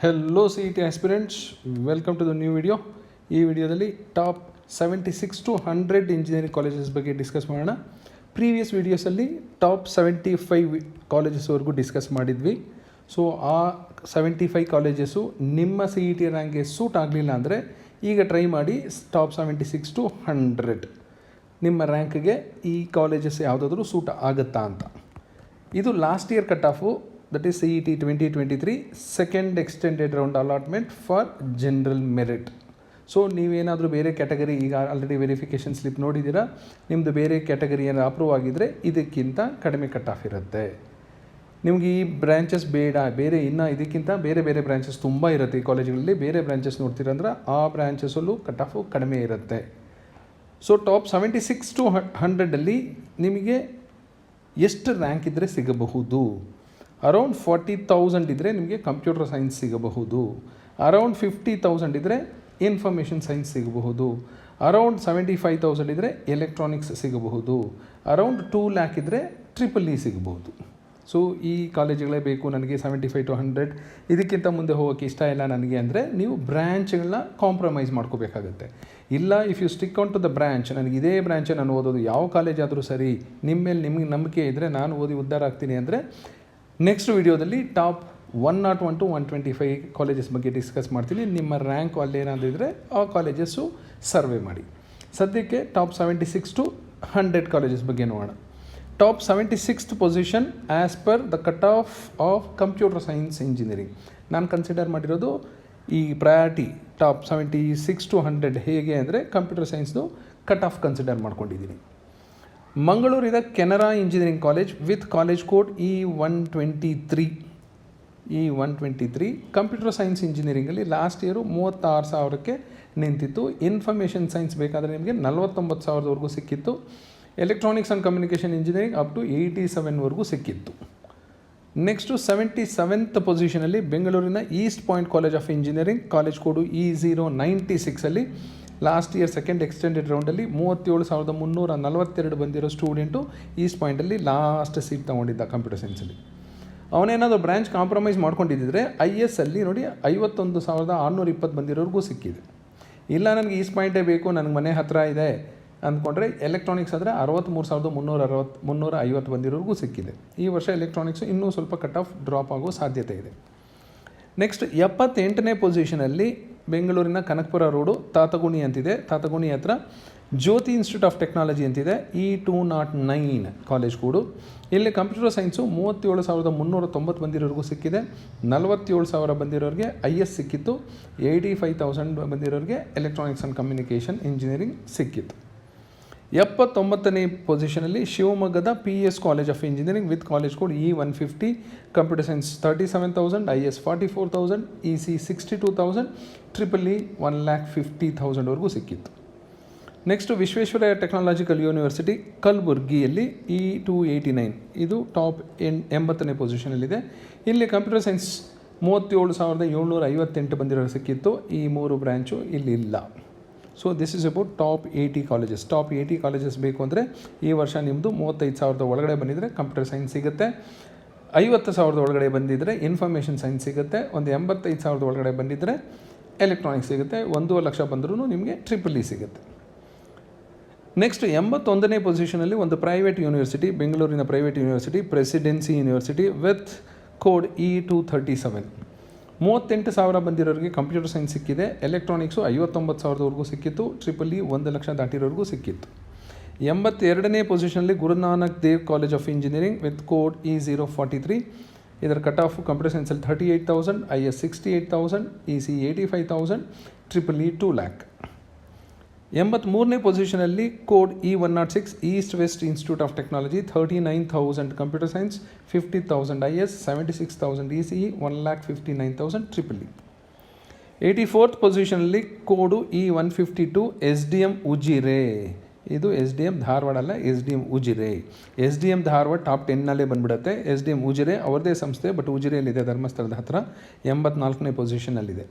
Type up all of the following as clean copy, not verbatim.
Hello C E T aspirants, welcome to the new video. ಈ ವಿಡಿಯೋದಲ್ಲಿ top 76 to 100 engineering colleges ಬಗ್ಗೆ discuss ಮಾಡೋಣ. Previous ವೀಡಿಯೋಸಲ್ಲಿ top 75 ಕಾಲೇಜಸ್ವರೆಗೂ ಡಿಸ್ಕಸ್ ಮಾಡಿದ್ವಿ. ಸೊ ಆ 75 ಕಾಲೇಜಸ್ಸು ನಿಮ್ಮ ಸಿ ಇ ಟಿ ರ್ಯಾಂಕ್ಗೆ ಸೂಟ್ ಆಗಲಿಲ್ಲ ಅಂದರೆ ಈಗ ಟ್ರೈ ಮಾಡಿ ಟಾಪ್ 76 to 100 ನಿಮ್ಮ ರ್ಯಾಂಕ್ಗೆ ಈ ಕಾಲೇಜಸ್ ಯಾವುದಾದ್ರೂ ಸೂಟ್ ಆಗುತ್ತಾ ಅಂತ. ಇದು last year cut off, that is CET 2023 second extended round allotment for general merit. So ನೀವೇನಾದರೂ ಬೇರೆ ಕ್ಯಾಟಗರಿ, ಈಗ ಆಲ್ರೆಡಿ ವೆರಿಫಿಕೇಷನ್ ಸ್ಲಿಪ್ ನೋಡಿದ್ದೀರಾ, ನಿಮ್ಮದು ಬೇರೆ ಕ್ಯಾಟಗರಿ ಏನಾದ್ರು ಅಪ್ರೂವ್ ಆಗಿದ್ದರೆ ಇದಕ್ಕಿಂತ ಕಡಿಮೆ ಕಟ್ ಆಫ್ ಇರುತ್ತೆ. ನಿಮಗೆ ಈ ಬ್ರ್ಯಾಂಚಸ್ ಬೇಡ, ಬೇರೆ ಇನ್ನು ಇದಕ್ಕಿಂತ ಬೇರೆ ಬೇರೆ ಬ್ರ್ಯಾಂಚಸ್ ತುಂಬ ಇರುತ್ತೆ. ಈ ಕಾಲೇಜುಗಳಲ್ಲಿ ಬೇರೆ ಬ್ರ್ಯಾಂಚಸ್ ನೋಡ್ತೀರಂದ್ರೆ ಆ ಬ್ರ್ಯಾಂಚಸಲ್ಲೂ ಕಟ್ ಆಫು ಕಡಿಮೆ ಇರುತ್ತೆ. ಸೊ ಟಾಪ್ 76 to 100 ನಿಮಗೆ ಎಷ್ಟು ರ್ಯಾಂಕ್ ಇದ್ದರೆ ಸಿಗಬಹುದು? ಅರೌಂಡ್ 40,000 ಇದ್ದರೆ ನಿಮಗೆ ಕಂಪ್ಯೂಟರ್ ಸೈನ್ಸ್ ಸಿಗಬಹುದು. ಅರೌಂಡ್ 50,000 ಇದ್ದರೆ ಇನ್ಫಾರ್ಮೇಷನ್ ಸೈನ್ಸ್ ಸಿಗಬಹುದು. ಅರೌಂಡ್ 75,000 ಇದ್ದರೆ ಎಲೆಕ್ಟ್ರಾನಿಕ್ಸ್ ಸಿಗಬಹುದು. ಅರೌಂಡ್ 2 lakh ಇದ್ದರೆ EEE ಸಿಗಬಹುದು. ಸೊ ಈ ಕಾಲೇಜುಗಳೇ ಬೇಕು ನನಗೆ 75 to 100, ಇದಕ್ಕಿಂತ ಮುಂದೆ ಹೋಗೋಕ್ಕೆ ಇಷ್ಟ ಇಲ್ಲ ನನಗೆ ಅಂದರೆ ನೀವು ಬ್ರ್ಯಾಂಚ್ಗಳನ್ನ ಕಾಂಪ್ರಮೈಸ್ ಮಾಡ್ಕೋಬೇಕಾಗತ್ತೆ. ಇಲ್ಲ, if you stick on to the branch, ನನಗೆ ಇದೇ ಬ್ರ್ಯಾಂಚೇ ನಾನು ಓದೋದು, ಯಾವ ಕಾಲೇಜ್ ಆದರೂ ಸರಿ, ನಿಮ್ಮ ಮೇಲೆ ನಿಮಗೆ ನಂಬಿಕೆ ಇದ್ದರೆ ನಾನು ಓದಿ ಉದ್ಧಾರ ಆಗ್ತೀನಿ ಅಂದರೆ ನೆಕ್ಸ್ಟ್ ವಿಡಿಯೋದಲ್ಲಿ ಟಾಪ್ 101 to 125 ಕಾಲೇಜಸ್ ಬಗ್ಗೆ ಡಿಸ್ಕಸ್ ಮಾಡ್ತೀನಿ. ನಿಮ್ಮ ರ್ಯಾಂಕ್ ಅಲ್ಲೇನಾದರೂ ಇದ್ದರೆ ಆ ಕಾಲೇಜಸ್ಸು ಸರ್ವೆ ಮಾಡಿ. ಸದ್ಯಕ್ಕೆ ಟಾಪ್ 76 to 100 ಕಾಲೇಜಸ್ ಬಗ್ಗೆ ನೋಡೋಣ. Top 76th position as per the cut off computer science engineering. ನಾನು ಕನ್ಸಿಡರ್ ಮಾಡಿರೋದು ಈ ಪ್ರಯಾರಿಟಿ ಟಾಪ್ 76 to 100 ಹೇಗೆ ಅಂದರೆ ಕಂಪ್ಯೂಟರ್ ಸೈನ್ಸ್ದು ಕಟ್ ಆಫ್ ಕನ್ಸಿಡರ್ ಮಾಡ್ಕೊಂಡಿದ್ದೀನಿ. ಮಂಗಳೂರಿನ Canara engineering college with college code E123 computer science ಇಂಜಿನಿಯರಿಂಗಲ್ಲಿ ಲಾಸ್ಟ್ ಇಯರು 36,000ಕ್ಕೆ ನಿಂತಿತ್ತು. ಇನ್ಫಾರ್ಮೇಷನ್ ಸೈನ್ಸ್ ಬೇಕಾದರೆ ನಿಮಗೆ 49,000ವರೆಗೂ ಸಿಕ್ಕಿತ್ತು. Electronics and communication engineering up to 87ವರೆಗೂ ಸಿಕ್ಕಿತ್ತು. ನೆಕ್ಸ್ಟು 77th ಪೊಸಿಷನಲ್ಲಿ ಬೆಂಗಳೂರಿನ east point college of engineering, college code E096 last year second extended ರೌಂಡಲ್ಲಿ 37,342 ಬಂದಿರೋ ಸ್ಟೂಡೆಂಟು ಈಸ್ಟ್ ಪಾಯಿಂಟಲ್ಲಿ ಲಾಸ್ಟ್ ಸೀಟ್ ತೊಗೊಂಡಿದ್ದ ಕಂಪ್ಯೂಟರ್ ಸೈನ್ಸಲ್ಲಿ. ಅವನೇನಾದರೂ ಬ್ರ್ಯಾಂಚ್ ಕಾಂಪ್ರಮೈಸ್ ಮಾಡ್ಕೊಂಡಿದ್ದರೆ IS ಅಲ್ಲಿ ನೋಡಿ 51,620 ಬಂದಿರೋರ್ಗೂ ಸಿಕ್ಕಿದೆ. ಇಲ್ಲ ನನಗೆ ಈಸ್ಟ್ ಪಾಯಿಂಟೇ ಬೇಕು, ನನಗೆ ಮನೆ ಹತ್ತಿರ ಇದೆ ಅಂದ್ಕೊಂಡ್ರೆ ಎಲೆಕ್ಟ್ರಾನಿಕ್ಸ್ ಆದರೆ 63,350 ಬಂದಿರೋರ್ಗೂ ಸಿಕ್ಕಿದೆ. ಈ ವರ್ಷ ಎಲೆಕ್ಟ್ರಾನಿಕ್ಸು ಇನ್ನೂ ಸ್ವಲ್ಪ ಕಟ್ ಆಫ್ ಡ್ರಾಪ್ ಆಗೋ ಸಾಧ್ಯತೆ ಇದೆ. ನೆಕ್ಸ್ಟ್ 78ನೇ ಪೊಸಿಷನಲ್ಲಿ ಬೆಂಗಳೂರಿನ ಕನಕಪುರ ರೋಡು ತಾತಗುಣಿ ಅಂತಿದೆ. ತಾತಗುಣಿ ಹತ್ರ ಜ್ಯೋತಿ ಇನ್ಸ್ಟಿಟ್ಯೂಟ್ ಆಫ್ ಟೆಕ್ನಾಲಜಿ ಅಂತಿದೆ. E209 ಕಾಲೇಜ್ ಕೋಡು. ಇಲ್ಲಿ ಕಂಪ್ಯೂಟರ್ ಸೈನ್ಸು 37,390 ಬಂದಿರೋರಿಗೂ ಸಿಕ್ಕಿದೆ. 47,000 ಬಂದಿರೋರಿಗೆ IS ಸಿಕ್ಕಿತ್ತು. 85,000 ಬಂದಿರೋರಿಗೆ ಎಲೆಕ್ಟ್ರಾನಿಕ್ಸ್ ಆ್ಯಂಡ್ ಕಮ್ಯುನಿಕೇಷನ್ ಇಂಜಿನಿಯರಿಂಗ್ ಸಿಕ್ಕಿತ್ತು. 79ನೇ ಪೊಸಿಷನಲ್ಲಿ ಶಿವಮೊಗ್ಗದ PS college of engineering with college code E150 computer science 37,000, IS 44,000, EC 62,000, EEE 1,50,000ವರೆಗೂ ಸಿಕ್ಕಿತ್ತು. ನೆಕ್ಸ್ಟು ವಿಶ್ವೇಶ್ವರಯ್ಯ ಟೆಕ್ನಾಲಜಿಕಲ್ ಯೂನಿವರ್ಸಿಟಿ ಕಲಬುರ್ಗಿಯಲ್ಲಿ E289 ಇದು ಟಾಪ್ 80ನೇ ಪೊಸಿಷನಲ್ಲಿದೆ. ಇಲ್ಲಿ ಕಂಪ್ಯೂಟರ್ ಸೈನ್ಸ್ 37,758 ಬಂದಿರೋ ಸಿಕ್ಕಿತ್ತು. ಈ 3 ಬ್ರ್ಯಾಂಚು ಇಲ್ಲಿ ಇಲ್ಲ. So this is about top 80 colleges. Top 80 colleges ಬೇಕು ಅಂದರೆ ಈ ವರ್ಷ ನಿಮ್ಮದು 35,000 ಒಳಗಡೆ ಬಂದಿದ್ದರೆ ಕಂಪ್ಯೂಟರ್ ಸೈನ್ಸ್ ಸಿಗುತ್ತೆ. 50,000 ಒಳಗಡೆ ಬಂದಿದ್ದರೆ ಇನ್ಫಾರ್ಮೇಷನ್ ಸೈನ್ಸ್ ಸಿಗುತ್ತೆ. ಒಂದು 85,000 ಒಳಗಡೆ ಬಂದಿದ್ದರೆ ಎಲೆಕ್ಟ್ರಾನಿಕ್ಸ್ ಸಿಗುತ್ತೆ. 1.5 ಲಕ್ಷ ಬಂದರೂ ನಿಮಗೆ EEE ಸಿಗುತ್ತೆ. ನೆಕ್ಸ್ಟ್ 81ನೇ ಪೊಸಿಷನಲ್ಲಿ ಒಂದು ಪ್ರೈವೇಟ್ ಯೂನಿವರ್ಸಿಟಿ, ಬೆಂಗಳೂರಿನ private university presidency university with code E237. 38,000 ಬಂದಿರೋರಿಗೆ computer science ಸಿಕ್ಕಿದೆ. ಎಲೆಕ್ಟ್ರಾನಿಕ್ಸು 59,000ವರೆಗೂ ಸಿಕ್ಕಿತ್ತು. EEE 1 ಲಕ್ಷ ದಾಟಿರೋರಿಗೂ ಸಿಕ್ಕಿತ್ತು. 82ನೇ ಪೊಸಿಷನಲ್ಲಿ Guru Nanak Dev college of engineering with code E043. ಇದರ cut off computer ಸೈನ್ಸಲ್ಲಿ 38,000, IS 68,000, EC 85,000, EEE 2 lakh. 83ನೇ ಪೊಸಿಷನಲ್ಲಿ code E106 East West institute of technology 39,000 computer science, 50,000 IS, 76,000 ECE, 1,59,000 EEE. 84th ಪೊಸಿಷನಲ್ಲಿ code E152 SDM Ujire. ಇದು SDM Dharwad ಅಲ್ಲ, SDM Ujire. SDM Dharwad top 10ನಲ್ಲೇ ಬಂದುಬಿಡುತ್ತೆ. SDM Ujire ಅವ್ರದ್ದೇ ಸಂಸ್ಥೆ, but ಉಜಿರೆಯಲ್ಲಿದೆ, ಧರ್ಮಸ್ಥಳದ ಹತ್ರ. 84ನೇ ಪೊಸಿಷನಲ್ಲಿದೆ.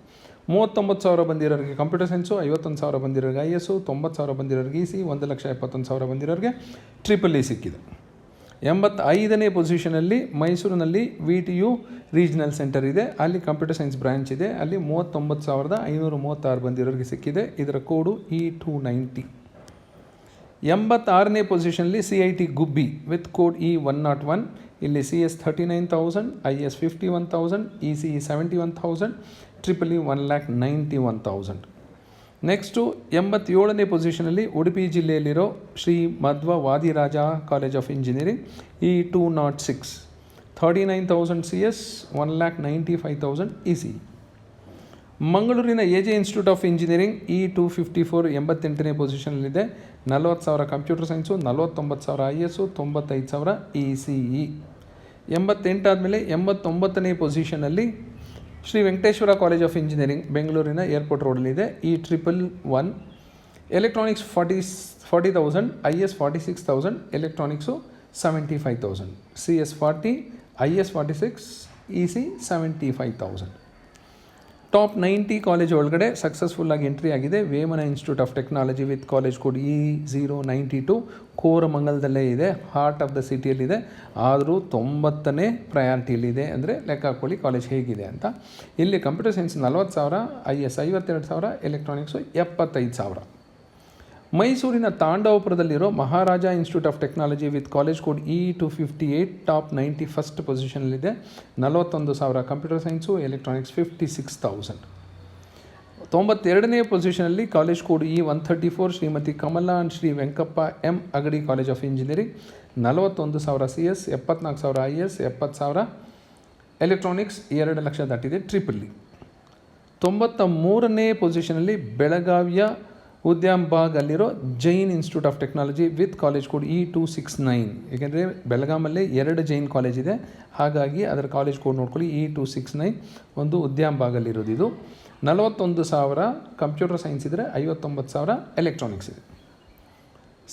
39,000 ಬಂದಿರೋರಿಗೆ ಕಂಪ್ಯೂಟರ್ ಸೈನ್ಸು, 51,000 ಬಂದಿರೋರಿಗೆ IS, 90,000 ಬಂದಿರೋರಿಗೆ EC, 1,71,000 ಬಂದಿರೋರಿಗೆ EEE ಸಿಕ್ಕಿದೆ. 85ನೇ ಪೊಸಿಷನಲ್ಲಿ ಮೈಸೂರಿನಲ್ಲಿ VTU ರೀಜನಲ್ ಸೆಂಟರ್ ಇದೆ, ಅಲ್ಲಿ ಕಂಪ್ಯೂಟರ್ ಸೈನ್ಸ್ ಬ್ರಾಂಚ್ ಇದೆ, ಅಲ್ಲಿ 39,536 ಬಂದಿರೋರಿಗೆ ಸಿಕ್ಕಿದೆ. ಇದರ ಕೋಡು E290. 86ನೇ ಪೊಸಿಷನಲ್ಲಿ CIT Gubbi with code E101. ಇಲ್ಲಿ CS 39,000, IS 51,000, ECE 71,000, EEE 1,91,000. Next 87ನೇ ಪೊಸಿಷನಲ್ಲಿ ಉಡುಪಿ ಜಿಲ್ಲೆಯಲ್ಲಿರೋ Shri Madhwa Vadiraja college of engineering E206, 39,000 CS, 1,95,000 ECE. ಮಂಗಳೂರಿನ AJ institute of engineering E254 88ನೇ ಪೊಸಿಷನಲ್ಲಿದೆ, 40,000 ಕಂಪ್ಯೂಟರ್ ಸೈನ್ಸು, 49,000 IS, 95,000 ECE. 88 ಆದಮೇಲೆ 89ನೇ ಪೊಸಿಷನಲ್ಲಿ Shri Venkateshwara college of engineering ಬೆಂಗಳೂರಿನ ಏರ್ಪೋರ್ಟ್ ರೋಡಲ್ಲಿದೆ, E111. Electronics 40,000, IS 46,000, electronics 75,000, CS 40, IS 46, EC 75,000. Top 90 college ಒಳಗಡೆ ಸಕ್ಸಸ್ಫುಲ್ಲಾಗಿ ಎಂಟ್ರಿ ಆಗಿದೆ Vemana institute of technology with college code E092. ಕೋರಮಂಗಲದಲ್ಲೇ ಇದೆ, ಹಾರ್ಟ್ ಆಫ್ ದ ಸಿಟಿಯಲ್ಲಿದೆ, ಆದರೂ 90ನೇ ಪ್ರಯಾರಿಟಿಯಲ್ಲಿದೆ. ಅಂದರೆ ಲೆಕ್ಕ ಹಾಕ್ಕೊಳ್ಳಿ ಕಾಲೇಜ್ ಹೇಗಿದೆ ಅಂತ. ಇಲ್ಲಿ ಕಂಪ್ಯೂಟರ್ ಸೈನ್ಸ್ 40,000, IS 52,000, ಎಲೆಕ್ಟ್ರಾನಿಕ್ಸು 75,000. ಮೈಸೂರಿನ ತಾಂಡವಪುರದಲ್ಲಿರೋ Maharaja institute of technology with college code E258 top 91st ಪೊಸಿಷನಲ್ಲಿದೆ, 41,000 ಕಂಪ್ಯೂಟರ್ ಸೈನ್ಸು, ಎಲೆಕ್ಟ್ರಾನಿಕ್ಸ್ 56,000. 92ನೇ ಪೊಸಿಷನಲ್ಲಿ college code E134 Shrimati Kamala and Shri Venkappa M Angadi college of engineering, 41,000 CS, 74,000 IS, 70,000 electronics, 2 lakh ದಾಟಿದೆ EEE. 93ನೇ ಪೊಸಿಷನಲ್ಲಿ ಬೆಳಗಾವಿಯ ಉದ್ಯಾನಬಾಗ್ ಅಲ್ಲಿರೋ Jain institute of technology with college code E269. ಏಕೆಂದರೆ ಬೆಳಗಾಮಲ್ಲೇ 2 Jain college ಇದೆ, ಹಾಗಾಗಿ ಅದರ ಕಾಲೇಜ್ ಕೋಡ್ ನೋಡ್ಕೊಳ್ಳಿ E269. ಒಂದು ಉದ್ಯಾನಬಾಗಲ್ಲಿರೋದು. ಇದು 41,000 ಕಂಪ್ಯೂಟರ್ ಸೈನ್ಸ್ ಇದ್ದರೆ, 59,000 ಎಲೆಕ್ಟ್ರಾನಿಕ್ಸ್ ಇದೆ.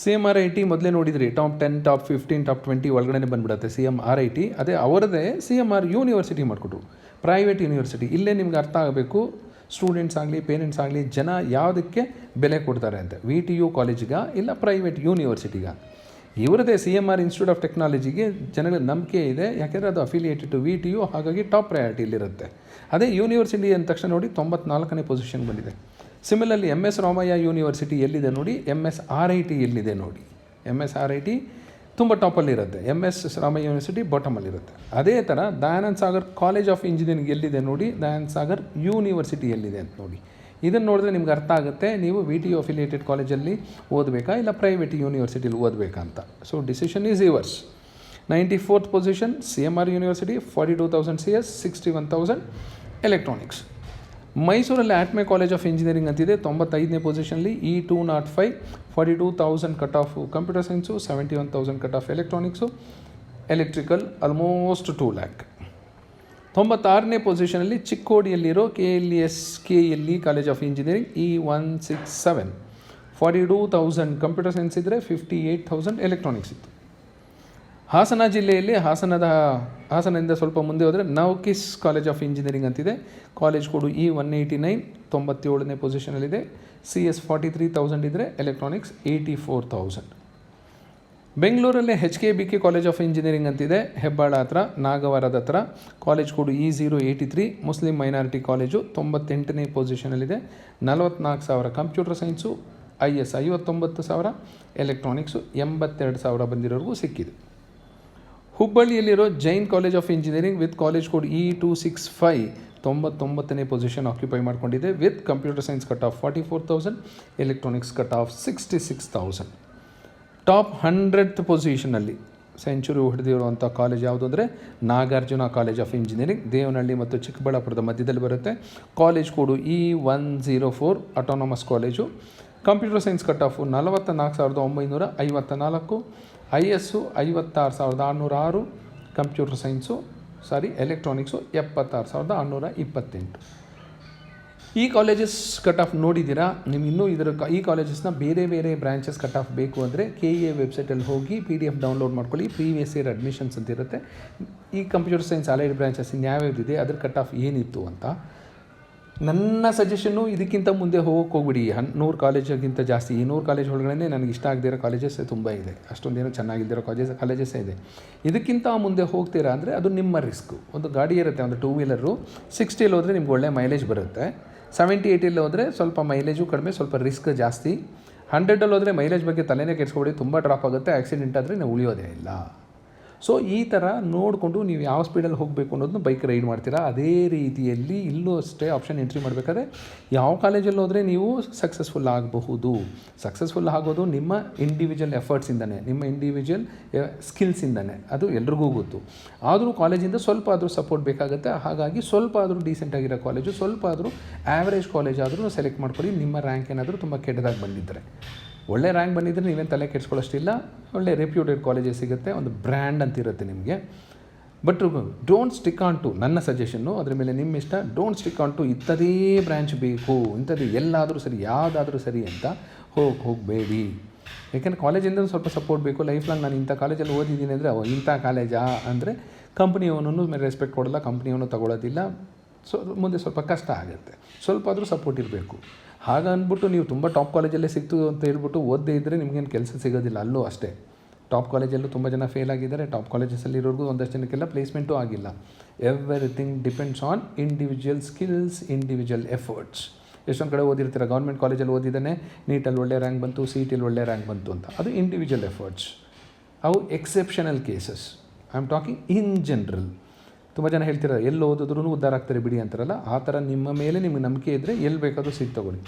CMRIT ಮೊದಲೇ ನೋಡಿದ್ರಿ, ಟಾಪ್ 10, ಟಾಪ್ 15, ಟಾಪ್ 20 ಒಳಗಡೆ ಬಂದುಬಿಡುತ್ತೆ CMRIT. ಅದೇ ಅವರದೇ CMR ಯೂನಿವರ್ಸಿಟಿ ಮಾಡಿಕೊಟ್ರು, ಪ್ರೈವೇಟ್ ಯೂನಿವರ್ಸಿಟಿ. ಇಲ್ಲೇ ನಿಮ್ಗೆ ಅರ್ಥ ಆಗಬೇಕು ಸ್ಟೂಡೆಂಟ್ಸ್ ಆಗಲಿ ಪೇರೆಂಟ್ಸ್ ಆಗಲಿ ಜನ ಯಾವುದಕ್ಕೆ ಬೆಲೆ ಕೊಡ್ತಾರೆ ಅಂತ. VTU ಕಾಲೇಜಿಗ ಇಲ್ಲ ಪ್ರೈವೇಟ್ ಯೂನಿವರ್ಸಿಟಿಗ. ಇವರದೇ CMR ಇನ್ಸ್ಟಿಟ್ಯೂಟ್ ಆಫ್ ಟೆಕ್ನಾಲಜಿಗೆ ಜನಗಳ ನಂಬಿಕೆ ಇದೆ, ಯಾಕೆಂದರೆ ಅದು ಅಫಿಲಿಯೇಟೆಡ್ ಟು VTU, ಹಾಗಾಗಿ ಟಾಪ್ ಪ್ರಯಾರಿಟಿಯಲ್ಲಿರುತ್ತೆ. ಅದೇ ಯೂನಿವರ್ಸಿಟಿ ಅಂದ ತಕ್ಷಣ ನೋಡಿ 94ನೇ ಪೊಸಿಷನ್ ಬಂದಿದೆ. ಸಿಮಿಲರ್ಲಿ MS ರಾಮಯ್ಯ ಯೂನಿವರ್ಸಿಟಿ ಎಲ್ಲಿದೆ ನೋಡಿ, MSRIT ಎಲ್ಲಿದೆ ನೋಡಿ. MSRIT ತುಂಬ ಟಾಪಲ್ಲಿರುತ್ತೆ, MS ರಾಮಯ್ಯ ಯೂನಿವರ್ಸಿಟಿ ಬಾಟಮಲ್ಲಿರುತ್ತೆ. ಅದೇ ಥರ Dayanand Sagar college of engineering ಎಲ್ಲಿದೆ ನೋಡಿ, ದಯಾನಂದ್ ಸಾಗರ್ ಯೂನಿವರ್ಸಿಟಿ ಎಲ್ಲಿದೆ ಅಂತ ನೋಡಿ. ಇದನ್ನು ನೋಡಿದ್ರೆ ನಿಮ್ಗೆ ಅರ್ಥ ಆಗುತ್ತೆ ನೀವು VTU ಅಫಿಲಿಯೇಟೆಡ್ ಕಾಲೇಜಲ್ಲಿ ಓದಬೇಕಾ ಇಲ್ಲ ಪ್ರೈವೇಟ್ ಯೂನಿವರ್ಸಿಟಿಲಿ ಓದಬೇಕಾ ಅಂತ. So decision is yours. 94th position CMR university, 42,000 CS, 61,000 electronics. ಮೈಸೂರಲ್ಲಿ ಆಟ್ಮೆ ಕಾಲೇಜ್ ಆಫ್ ಇಂಜಿನಿಯರಿಂಗ್ ಅಂತಿದೆ, 95ನೇ ಪೊಸಿಷನಲ್ಲಿ E205, 42,000 cut off computer science, 71,000 cut off electronics, electrical almost 2 lakh. 96ನೇ ಪೊಸಿಷನಲ್ಲಿ ಚಿಕ್ಕೋಡಿಯಲ್ಲಿರೋ KLE college of engineering E167, 42,000 computer science ಇದ್ದರೆ, 58,000 electronics ಇತ್ತು. ಹಾಸನ ಜಿಲ್ಲೆಯಲ್ಲಿ ಹಾಸನದಿಂದ ಸ್ವಲ್ಪ ಮುಂದೆ ಹೋದರೆ ನೌಕಿಸ್ college of engineering ಅಂತಿದೆ, college ಕೋಡು E189, 97ನೇ ಪೊಸಿಷನಲ್ಲಿದೆ, CS 43,000 ಇದ್ದರೆ, ಎಲೆಕ್ಟ್ರಾನಿಕ್ಸ್ 84,000. ಬೆಂಗಳೂರಲ್ಲಿ HKBK ಕಾಲೇಜ್ ಆಫ್ ಇಂಜಿನಿಯರಿಂಗ್ ಅಂತಿದೆ, ಹೆಬ್ಬಾಳ ಹತ್ರ, ನಾಗವಾರದ ಹತ್ರ, college code E083, Muslim minority college, 98ನೇ ಪೊಸಿಷನಲ್ಲಿದೆ, 44,000 ಕಂಪ್ಯೂಟರ್ ಸೈನ್ಸು, IS 59,000, ಎಲೆಕ್ಟ್ರಾನಿಕ್ಸು 82,000 ಬಂದಿರೋರಿಗೂ ಸಿಕ್ಕಿದೆ. ಹುಬ್ಬಳ್ಳಿಯಲ್ಲಿರೋ Jain college of engineering with college code E265, 99ನೇ ಪೊಸಿಷನ್ ಆಕ್ಯುಪೈ ಮಾಡಿಕೊಂಡಿದೆ with computer science cut off 44,000, electronics cut off 66,000. Top 100th ಪೊಸಿಷನಲ್ಲಿ ಸೆಂಚುರಿ ಹೊಡೆದಿರುವಂಥ ಕಾಲೇಜ್ ಯಾವುದು ಅಂದರೆ Nagarjuna college of engineering, Devanahalli ಮತ್ತು ಚಿಕ್ಕಬಳ್ಳಾಪುರದ ಮಧ್ಯದಲ್ಲಿ ಬರುತ್ತೆ. College code E104, autonomous college. Computer science cut of 44,954, IS 56,606, computer science electronics 76,628. ಈ ಕಾಲೇಜಸ್ ಕಟ್ ಆಫ್ ನೋಡಿದ್ದೀರಾ. ನೀವು ಇನ್ನೂ ಈ ಕಾಲೇಜಸ್ನ ಬೇರೆ ಬೇರೆ ಬ್ರಾಂಚಸ್ ಕಟ್ ಆಫ್ ಬೇಕು ಅಂದರೆ KEA ವೆಬ್ಸೈಟಲ್ಲಿ ಹೋಗಿ PDF ಡೌನ್ಲೋಡ್ ಮಾಡ್ಕೊಳ್ಳಿ. ಪ್ರೀವಿಯಸ್ ಇಯರ್ ಅಡ್ಮಿಷನ್ಸ್ ಅಂತ ಇರುತ್ತೆ. ಈ ಕಂಪ್ಯೂಟರ್ ಸೈನ್ಸ್ ಅಲೈಡ್ ಬ್ರಾಂಚಸ್ ಇನ್ಯಾವ್ಯಾವ್ದಿದೆ, ಅದ್ರ ಕಟ್ ಆಫ್ ಏನಿತ್ತು ಅಂತ. ನನ್ನ ಸಜೆಷನ್ನು ಇದಕ್ಕಿಂತ ಮುಂದೆ ಹೋಗ್ಬಿಡಿ. 100 ಕಾಲೇಜಿಗಿಂತ ಜಾಸ್ತಿ 200 ಕಾಲೇಜ್ ಒಳಗಡೆ ನನಗೆ ಇಷ್ಟ ಆಗದಿರೋ ಕಾಲೇಜಸ್ ತುಂಬ ಇದೆ, ಅಷ್ಟೊಂದೇನೋ ಚೆನ್ನಾಗಿದ್ದಿರೋ ಕಾಲೇಜಸ್ಸೇ ಇದೆ. ಇದಕ್ಕಿಂತ ಮುಂದೆ ಹೋಗ್ತೀರಾ ಅಂದರೆ ಅದು ನಿಮ್ಮ ರಿಸ್ಕು. ಒಂದು ಗಾಡಿ ಇರುತ್ತೆ, ಒಂದು 2 ವೀಲರು 60 ಹೋದರೆ ನಿಮ್ಗೆ ಒಳ್ಳೆ ಮೈಲೇಜ್ ಬರುತ್ತೆ. 70-80 ಹೋದರೆ ಸ್ವಲ್ಪ ಮೈಲೇಜು ಕಡಿಮೆ, ಸ್ವಲ್ಪ ರಿಸ್ಕ್ ಜಾಸ್ತಿ. 100 ಹೋದರೆ ಮೈಲೇಜ್ ಬಗ್ಗೆ ತಲೆನೇ ಕೆಡಿಸ್ಕೊಬಿಡಿ, ತುಂಬ ಡ್ರಾಪ್ ಆಗುತ್ತೆ, ಆಕ್ಸಿಡೆಂಟ್ ಆದರೆ ನಾವು ಉಳಿಯೋದೇ ಇಲ್ಲ. ಸೊ ಈ ಥರ ನೋಡಿಕೊಂಡು ನೀವು ಯಾವ ಸ್ಪೀಡಲ್ಲಿ ಹೋಗಬೇಕು ಅನ್ನೋದನ್ನ ಬೈಕ್ ರೈಡ್ ಮಾಡ್ತೀರಾ. ಅದೇ ರೀತಿಯಲ್ಲಿ ಇಲ್ಲೂ ಅಷ್ಟೇ ಆಪ್ಷನ್ ಎಂಟ್ರಿ ಮಾಡಬೇಕಾದ್ರೆ ಯಾವ ಕಾಲೇಜಲ್ಲಿ ಹೋದರೆ ನೀವು ಸಕ್ಸಸ್ಫುಲ್ ಆಗಬಹುದು. ಸಕ್ಸಸ್ಫುಲ್ ಆಗೋದು ನಿಮ್ಮ ಇಂಡಿವಿಜುವಲ್ ಎಫರ್ಟ್ಸಿಂದನೇ, ನಿಮ್ಮ ಇಂಡಿವಿಜುವಲ್ ಸ್ಕಿಲ್ಸಿಂದನೇ, ಅದು ಎಲ್ರಿಗೂ ಗೊತ್ತು. ಆದರೂ ಕಾಲೇಜಿಂದ ಸ್ವಲ್ಪ ಆದರೂ ಸಪೋರ್ಟ್ ಬೇಕಾಗುತ್ತೆ. ಹಾಗಾಗಿ ಸ್ವಲ್ಪ ಆದರೂ ಡೀಸೆಂಟಾಗಿರೋ ಕಾಲೇಜು, ಸ್ವಲ್ಪ ಆದರೂ ಆ್ಯಾವ್ರೇಜ್ ಕಾಲೇಜ್ ಆದರೂ ಸೆಲೆಕ್ಟ್ ಮಾಡ್ಕೊಳ್ಳಿ. ನಿಮ್ಮ ರ್ಯಾಂಕ್ ಏನಾದರೂ ತುಂಬ ಕೆಟ್ಟದಾಗಿ ಬಂದಿದ್ದರೆ. ಒಳ್ಳೆ ರ್ಯಾಂಕ್ ಬಂದಿದ್ದರೆ ನೀವೇನು ತಲೆ ಕೆಡಿಸ್ಕೊಳ್ಳೋಷ್ಟಿಲ್ಲ, ಒಳ್ಳೆ ರೆಪ್ಯೂಟೆಡ್ ಕಾಲೇಜಸ್ ಸಿಗುತ್ತೆ, ಒಂದು ಬ್ರ್ಯಾಂಡ್ ಅಂತಿರುತ್ತೆ ನಿಮಗೆ. But don't stick on to, ನನ್ನ ಸಜೆಷನ್ನು ಅದ್ರ ಮೇಲೆ ನಿಮ್ಮ ಇಷ್ಟ. ಡೋಂಟ್ ಸ್ಟಿಕ್ ಆನ್ ಟು ಇಂಥದೇ ಬ್ರ್ಯಾಂಚ್ ಬೇಕು, ಇಂಥದ್ದು ಎಲ್ಲಾದರೂ ಸರಿ, ಯಾವುದಾದ್ರೂ ಸರಿ ಅಂತ ಹೋಗಬೇಡಿ. ಯಾಕೆಂದರೆ ಕಾಲೇಜಿಂದ ಸ್ವಲ್ಪ ಸಪೋರ್ಟ್ ಬೇಕು. ಲೈಫ್ ಲಾಂಗ್ ನಾನು ಇಂಥ ಕಾಲೇಜಲ್ಲಿ ಓದಿದ್ದೀನಿ ಅಂದರೆ ಇಂಥ ಕಾಲೇಜಾ ಅಂದರೆ ಕಂಪ್ನಿಯವನೂ ಮೇಲೆ ರೆಸ್ಪೆಕ್ಟ್ ಕೊಡೋಲ್ಲ, ಕಂಪ್ನಿಯವನು ತೊಗೊಳೋದಿಲ್ಲ. ಸೊ ಮುಂದೆ ಸ್ವಲ್ಪ ಕಷ್ಟ ಆಗುತ್ತೆ. ಸ್ವಲ್ಪ ಆದರೂ ಸಪೋರ್ಟ್ ಇರಬೇಕು. ಹಾಗೆ ಅಂದ್ಬಿಟ್ಟು ನೀವು ತುಂಬ ಟಾಪ್ ಕಾಲೇಜಲ್ಲೇ ಸಿಕ್ತು ಅಂತ ಹೇಳ್ಬಿಟ್ಟು ಓದದೇ ಇದ್ದರೆ ನಿಮಗೇನು ಕೆಲಸ ಸಿಗೋದಿಲ್ಲ. ಅಲ್ಲೂ ಅಷ್ಟೇ, ಟಾಪ್ ಕಾಲೇಜಲ್ಲೂ ತುಂಬ ಜನ ಫೇಲ್ ಆಗಿದ್ದಾರೆ. ಟಾಪ್ ಕಾಲೇಜಸ್ಸಲ್ಲಿರೋರ್ಗೂ ಒಂದಷ್ಟು ಜನಕ್ಕೆಲ್ಲ ಪ್ಲೇಸ್ಮೆಂಟು ಆಗಿಲ್ಲ. Everything depends on individual skills, individual efforts. ಎಷ್ಟೊಂದು ಕಡೆ ಓದಿರ್ತೀರ, ಗೌರ್ಮೆಂಟ್ ಕಾಲೇಜಲ್ಲಿ ಓದಿದ್ದಾನೆ, ನೀಟಲ್ಲಿ ಒಳ್ಳೆ ರ್ಯಾಂಕ್ ಬಂತು, CETಯಲ್ಲಿ ಒಳ್ಳೆ ರ್ಯಾಂಕ್ ಬಂತು ಅಂತ. ಅದು ಇಂಡಿವಿಜುವಲ್ ಎಫರ್ಟ್ಸ್. ಅವು exceptional cases. I am talking in general. ತುಂಬ ಜನ ಹೇಳ್ತೀರ ಎಲ್ಲಿ ಓದಿದ್ರೂ ಉದ್ಧಾರ ಆಗ್ತಾರೆ ಬಿಡಿ ಅಂತಾರಲ್ಲ, ಆ ಥರ ನಿಮ್ಮ ಮೇಲೆ ನಿಮಗೆ ನಂಬಿಕೆ ಇದ್ದರೆ ಎಲ್ಲಿ ಬೇಕಾದರೂ ಸೀಟ್ ತೊಗೊಳ್ಳಿ.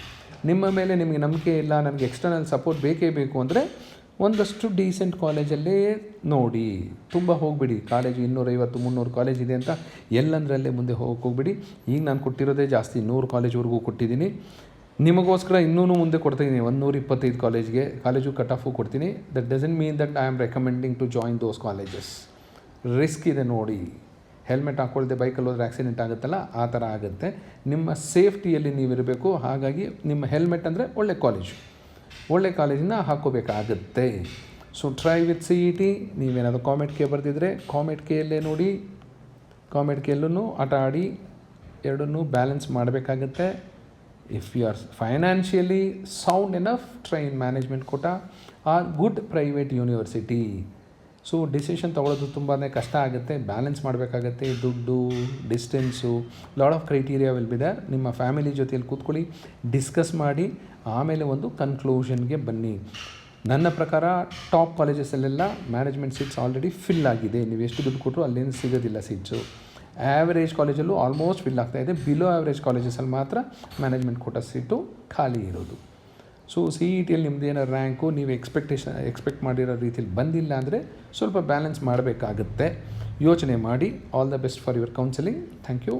ನಿಮ್ಮ ಮೇಲೆ ನಿಮಗೆ ನಂಬಿಕೆ ಇಲ್ಲ, ನನಗೆ ಎಕ್ಸ್ಟರ್ನಲ್ ಸಪೋರ್ಟ್ ಬೇಕೇ ಬೇಕು ಅಂದರೆ ಒಂದಷ್ಟು ಡೀಸೆಂಟ್ ಕಾಲೇಜಲ್ಲೇ ನೋಡಿ. ತುಂಬ ಹೋಗಿಬಿಡಿ ಕಾಲೇಜು 250-300 ಕಾಲೇಜ್ ಇದೆ ಅಂತ ಎಲ್ಲಂದ್ರಲ್ಲೇ ಮುಂದೆ ಹೋಗ್ಬಿಡಿ. ಈಗ ನಾನು ಕೊಟ್ಟಿರೋದೇ ಜಾಸ್ತಿ, 100 ಕಾಲೇಜ್ವರೆಗೂ ಕೊಟ್ಟಿದ್ದೀನಿ. ನಿಮಗೋಸ್ಕರ ಇನ್ನೂ ಮುಂದೆ ಕೊಡ್ತಾಯಿದ್ದೀನಿ 125 ಕಾಲೇಜು ಕಟ್ ಆಫು ಕೊಡ್ತೀನಿ. That doesn't mean that I am recommending to join those colleges. Risk ಇದೆ ನೋಡಿ. ಹೆಲ್ಮೆಟ್ ಹಾಕ್ಕೊಳ್ದೆ ಬೈಕಲ್ಲಿ ಹೋದರೆ ಆಕ್ಸಿಡೆಂಟ್ ಆಗುತ್ತಲ್ಲ, ಆ ಥರ ಆಗುತ್ತೆ. ನಿಮ್ಮ ಸೇಫ್ಟಿಯಲ್ಲಿ ನೀವಿರಬೇಕು. ಹಾಗಾಗಿ ನಿಮ್ಮ ಹೆಲ್ಮೆಟ್ ಅಂದರೆ ಒಳ್ಳೆ ಕಾಲೇಜಿನ ಹಾಕ್ಕೋಬೇಕಾಗತ್ತೆ. So try with CET. ನೀವೇನಾದರೂ ಕಾಮೆಟ್ ಕೆ ಬರೆದಿದ್ರೆ ಕಾಮೆಟ್ ಕೆಯಲ್ಲೇ ನೋಡಿ, ಕಾಮೆಟ್ ಕೆಯಲ್ಲೂ ಆಟ ಆಡಿ ಎರಡನ್ನೂ ಬ್ಯಾಲೆನ್ಸ್ ಮಾಡಬೇಕಾಗತ್ತೆ. If you are financially sound enough, try in management quota or good private university. So decision ತೊಗೊಳೋದು ತುಂಬಾ ಕಷ್ಟ ಆಗುತ್ತೆ, ಬ್ಯಾಲೆನ್ಸ್ ಮಾಡಬೇಕಾಗತ್ತೆ. ದುಡ್ಡು, distance, lot of criteria will be there. ನಿಮ್ಮ ಫ್ಯಾಮಿಲಿ ಜೊತೆಯಲ್ಲಿ ಕೂತ್ಕೊಳ್ಳಿ, ಡಿಸ್ಕಸ್ ಮಾಡಿ, ಆಮೇಲೆ ಒಂದು ಕನ್ಕ್ಲೂಷನ್ಗೆ ಬನ್ನಿ. ನನ್ನ ಪ್ರಕಾರ ಟಾಪ್ ಕಾಲೇಜಸ್ಸಲ್ಲೆಲ್ಲ ಮ್ಯಾನೇಜ್ಮೆಂಟ್ ಸೀಟ್ಸ್ ಆಲ್ರೆಡಿ ಫಿಲ್ ಆಗಿದೆ. ನೀವು ಎಷ್ಟು ದುಡ್ಡು ಕೊಟ್ಟರು ಅಲ್ಲೇನು ಸಿಗೋದಿಲ್ಲ ಸೀಟ್ಸು. ಆ್ಯಾವರೇಜ್ ಕಾಲೇಜಲ್ಲೂ ಆಲ್ಮೋಸ್ಟ್ ಫಿಲ್ ಆಗ್ತಾಯಿದೆ. ಬಿಲೋ ಆ್ಯಾವ್ರೇಜ್ ಕಾಲೇಜಸಲ್ಲಿ ಮಾತ್ರ ಮ್ಯಾನೇಜ್ಮೆಂಟ್ ಕೋಟಾ ಸೀಟು ಖಾಲಿ ಇರೋದು. ಸೊ CETಯಲ್ಲಿ ನಿಮ್ಮದೇನೋ ರ್ಯಾಂಕು ನೀವು ಎಕ್ಸ್ಪೆಕ್ಟ್ ಮಾಡಿರೋ ರೀತಿಯಲ್ಲಿ ಬಂದಿಲ್ಲ ಅಂದರೆ ಸ್ವಲ್ಪ ಬ್ಯಾಲೆನ್ಸ್ ಮಾಡಬೇಕಾಗುತ್ತೆ. ಯೋಚನೆ ಮಾಡಿ. All the best for your counselling. Thank you.